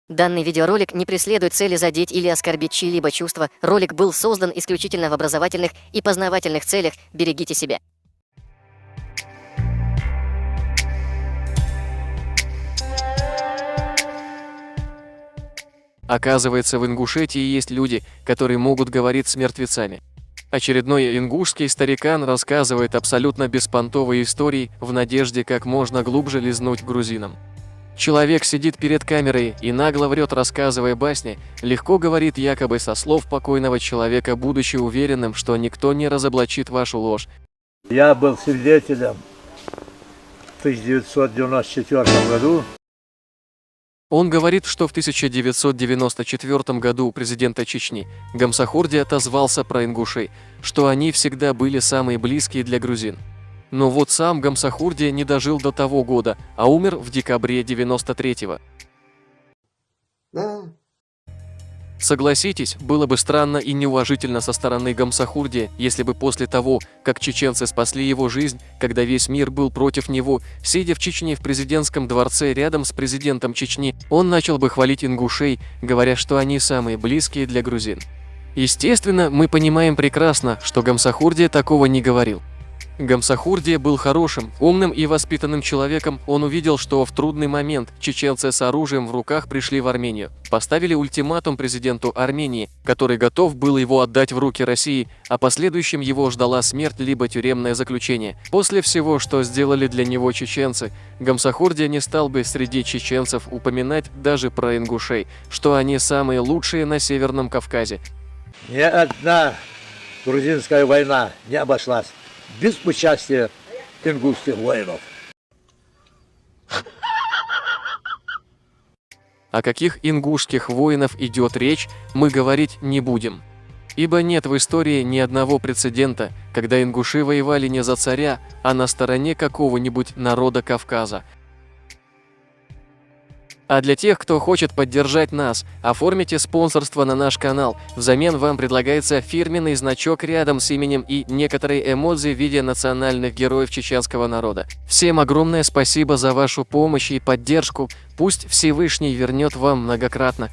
Данный видеоролик не преследует цели задеть или оскорбить чьи-либо чувства. Ролик был создан исключительно в образовательных и познавательных целях. Берегите себя. Оказывается, в Ингушетии есть люди, которые могут говорить с мертвецами. Очередной ингушский старикан рассказывает абсолютно беспонтовые истории в надежде как можно глубже лизнуть грузинам. Человек сидит перед камерой и нагло врет, рассказывая басни, легко говорит якобы со слов покойного человека, будучи уверенным, что никто не разоблачит вашу ложь. Я был свидетелем в 1994 году. Он говорит, что в 1994 году у президента Чечни Гамсахурди отозвался про ингушей, что они всегда были самые близкие для грузин. Но вот сам Гамсахурди не дожил до того года, а умер в декабре 93-го. Да. Согласитесь, было бы странно и неуважительно со стороны Гамсахурди, если бы после того, как чеченцы спасли его жизнь, когда весь мир был против него, сидя в Чечне в президентском дворце рядом с президентом Чечни, он начал бы хвалить ингушей, говоря, что они самые близкие для грузин. Естественно, мы понимаем прекрасно, что Гамсахурди такого не говорил. Гамсахурди был хорошим, умным и воспитанным человеком. Он увидел, что в трудный момент чеченцы с оружием в руках пришли в Армению, поставили ультиматум президенту Армении, который готов был его отдать в руки России, а последующим его ждала смерть либо тюремное заключение. После всего, что сделали для него чеченцы, Гамсахурди не стал бы среди чеченцев упоминать даже про ингушей, что они самые лучшие на Северном Кавказе. Ни одна грузинская война не обошлась без участия ингушских воинов. О каких ингушских воинов идет речь, мы говорить не будем. Ибо нет в истории ни одного прецедента, когда ингуши воевали не за царя, а на стороне какого-нибудь народа Кавказа. А для тех, кто хочет поддержать нас, оформите спонсорство на наш канал. Взамен вам предлагается фирменный значок рядом с именем и некоторые эмодзи в виде национальных героев чеченского народа. Всем огромное спасибо за вашу помощь и поддержку. Пусть Всевышний вернет вам многократно.